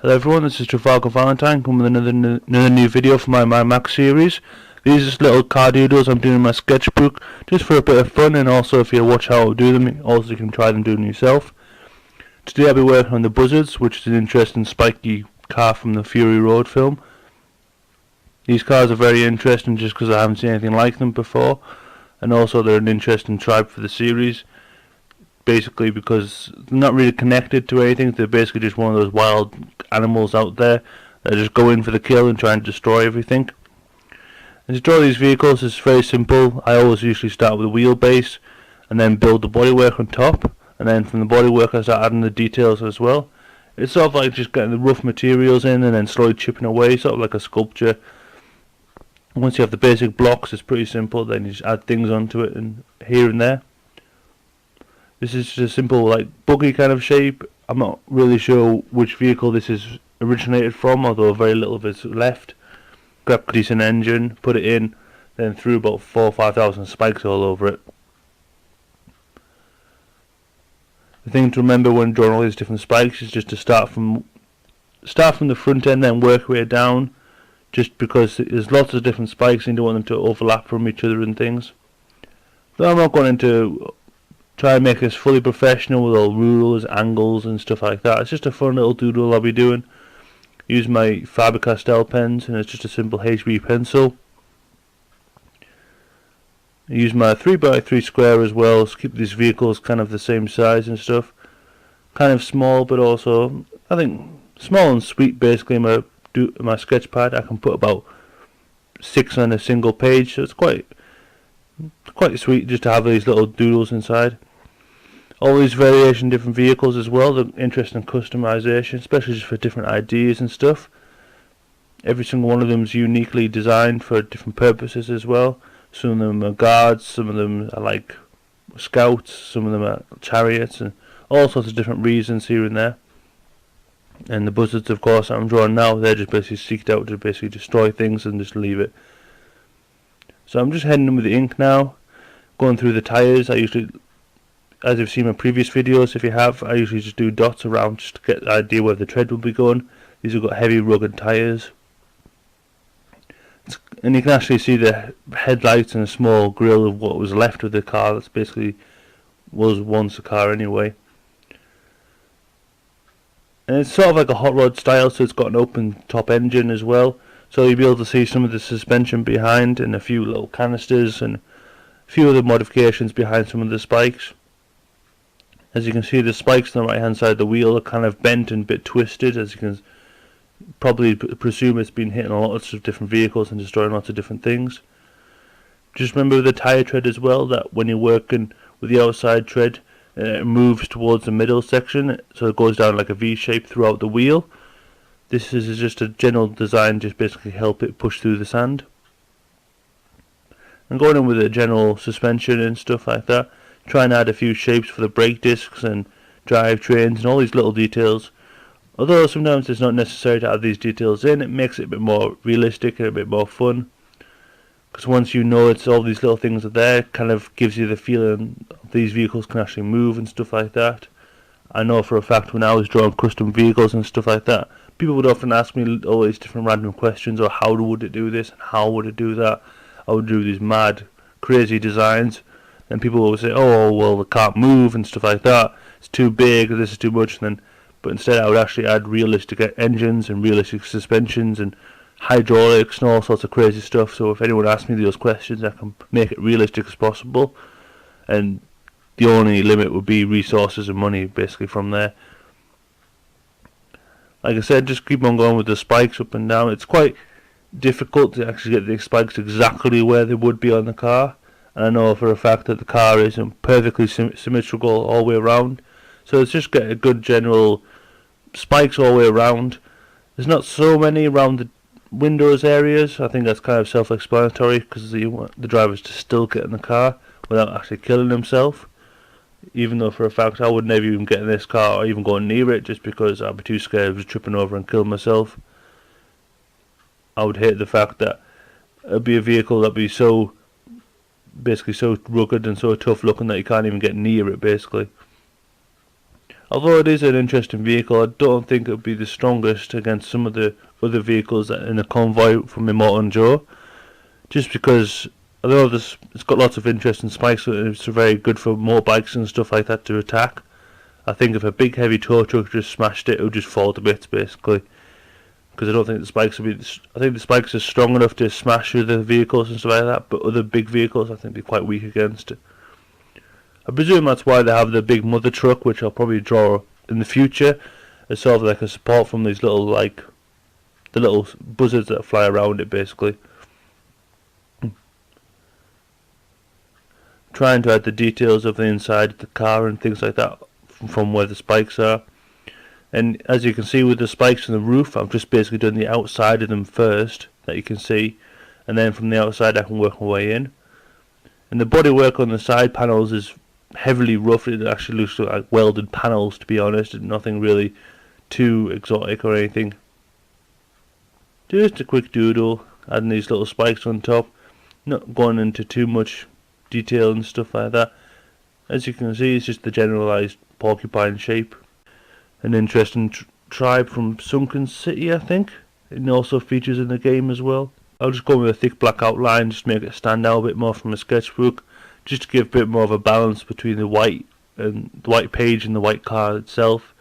Hello everyone, this is Travalgar Vallertine coming with another new video for my Mac series. These are just little car doodles I'm doing in my sketchbook just for a bit of fun, and also if you watch how I do them, also you can try them doing yourself. Today I'll be working on the buzzards, which is an interesting spiky car from the Fury Road film. These cars are very interesting just because I haven't seen anything like them before, and also they're an interesting tribe for the series. Basically because they're not really connected to anything, they're basically just one of those wild animals out there that just go in for the kill and try and destroy everything. And to draw these vehicles is very simple. I always usually start with a wheelbase and then build the bodywork on top, and then from the bodywork I start adding the details as well. It's sort of like just getting the rough materials in and then slowly chipping away, sort of like a sculpture. Once you have the basic blocks, it's pretty simple, then you just add things onto it and here and there. This is just a simple like buggy kind of shape. I'm not really sure which vehicle this is originated from, although very little of it's left. Grabbed a decent engine, put it in, then threw about 4,000 or 5,000 spikes all over it. The thing to remember when drawing all these different spikes is just to start from the front end, then work your way down, just because there's lots of different spikes and you don't want them to overlap from each other and things. Though I'm not going into try and make this fully professional with all rulers, angles and stuff like that. It's just a fun little doodle I'll be doing. Use my Faber-Castell pens, and it's just a simple HB pencil. Use my 3x3 square as well to keep these vehicles kind of the same size and stuff. Kind of small, but also I think small and sweet. Basically, my sketch pad I can put about 6 on a single page, so it's quite sweet just to have these little doodles inside. All these variation different vehicles as well, they're interesting customization, especially just for different ideas and stuff. Every single one of them is uniquely designed for different purposes as well. Some of them are guards, some of them are like scouts, some of them are chariots, and all sorts of different reasons here and there. And the buzzards, of course, that I'm drawing now, they're just basically seeked out to basically destroy things and just leave it. So I'm just heading in with the ink now, going through the tyres. I usually, as you've seen in my previous videos, if you have, I usually just do dots around just to get the idea where the tread will be going. These have got heavy rugged tyres. And you can actually see the headlights and a small grille of what was left of the car. That's basically was once a car anyway. And it's sort of like a hot rod style, so it's got an open top engine as well. So you'll be able to see some of the suspension behind and a few little canisters and a few other modifications behind some of the spikes. As you can see, the spikes on the right hand side of the wheel are kind of bent and a bit twisted, as you can probably presume it's been hitting lots of different vehicles and destroying lots of different things. Just remember with the tyre tread as well, that when you're working with the outside tread, it moves towards the middle section, so it goes down like a V shape throughout the wheel. This is just a general design, just basically help it push through the sand. And going in with a general suspension and stuff like that, try and add a few shapes for the brake discs and drive trains and all these little details. Although sometimes it's not necessary to add these details in, it makes it a bit more realistic and a bit more fun. Because once you know it's all these little things are there, it kind of gives you the feeling these vehicles can actually move and stuff like that. I know for a fact when I was drawing custom vehicles and stuff like that, people would often ask me all these different random questions, or how would it do this and how would it do that. I would do these mad, crazy designs, and people would say, oh well, it can't move and stuff like that, it's too big, or this is too much. But instead I would actually add realistic engines and realistic suspensions and hydraulics and all sorts of crazy stuff. So if anyone asks me those questions, I can make it realistic as possible, and the only limit would be resources and money basically from there. Like I said, just keep on going with the spikes up and down. It's quite difficult to actually get the spikes exactly where they would be on the car, and I know for a fact that the car isn't perfectly symmetrical all the way around, so it's just get a good general spikes all the way around. There's not so many around the windows areas. I think that's kind of self-explanatory, because you want the drivers to still get in the car without actually killing himself. Even though for a fact I would never even get in this car or even go near it, just because I'd be too scared of just tripping over and killing myself. I would hate the fact that it'd be a vehicle that'd be so rugged and so tough looking that you can't even get near it basically. Although it is an interesting vehicle, I don't think it would be the strongest against some of the other vehicles in a convoy from Immortan Joe. Just because, although it's got lots of interesting spikes, it's very good for motorbikes and stuff like that to attack. I think if a big heavy tow truck just smashed it, it would just fall to bits basically. Because I don't think the spikes would be. I think the spikes are strong enough to smash other vehicles and stuff like that, but other big vehicles I think they're quite weak against it. I presume that's why they have the big mother truck, which I'll probably draw in the future as sort of like a support from these little the little buzzards that fly around it basically. Trying to add the details of the inside of the car and things like that from where the spikes are. And as you can see with the spikes on the roof, I've just basically done the outside of them first, that you can see, and then from the outside I can work my way in. And the bodywork on the side panels is heavily rough. It actually looks like welded panels, to be honest, and nothing really too exotic or anything. Just a quick doodle, adding these little spikes on top, not going into too much detail and stuff like that. As you can see, it's just the generalized porcupine shape. An interesting tribe from Sunken City, I think. It also features in the game as well. I'll just go with a thick black outline, just to make it stand out a bit more from a sketchbook, just to give a bit more of a balance between the white page and the white car itself.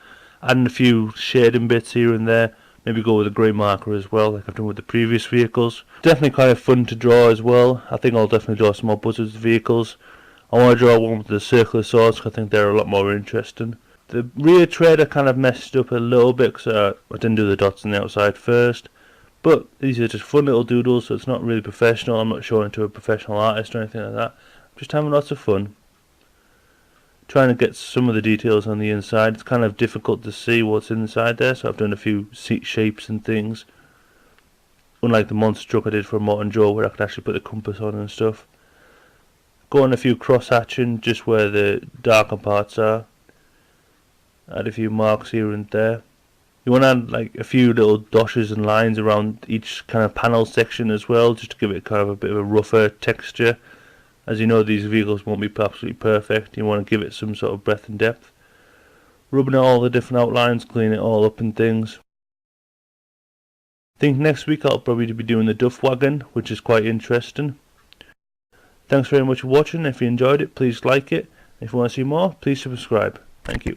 Adding a few shading bits here and there. Maybe go with a grey marker as well, like I've done with the previous vehicles. Definitely kind of fun to draw as well. I think I'll definitely draw some more buzzards vehicles. I want to draw one with the circular swords because I think they're a lot more interesting. The rear tread I kind of messed up a little bit because I didn't do the dots on the outside first. But these are just fun little doodles, so it's not really professional. I'm not showing it to a professional artist or anything like that. I'm just having lots of fun. Trying to get some of the details on the inside. It's kind of difficult to see what's inside there, so I've done a few seat shapes and things. Unlike the monster truck I did for Immortan Joe, where I could actually put the compass on and stuff. Go on a few cross hatching just where the darker parts are. Add a few marks here and there. You want to add like a few little dashes and lines around each kind of panel section as well, just to give it kind of a bit of a rougher texture. As you know, these vehicles won't be absolutely perfect. You want to give it some sort of breadth and depth. Rubbing out all the different outlines, clean it all up and things. I think next week I'll probably be doing the duff wagon, which is quite interesting. Thanks very much for watching. If you enjoyed it, please like it. If you want to see more, please subscribe. Thank you.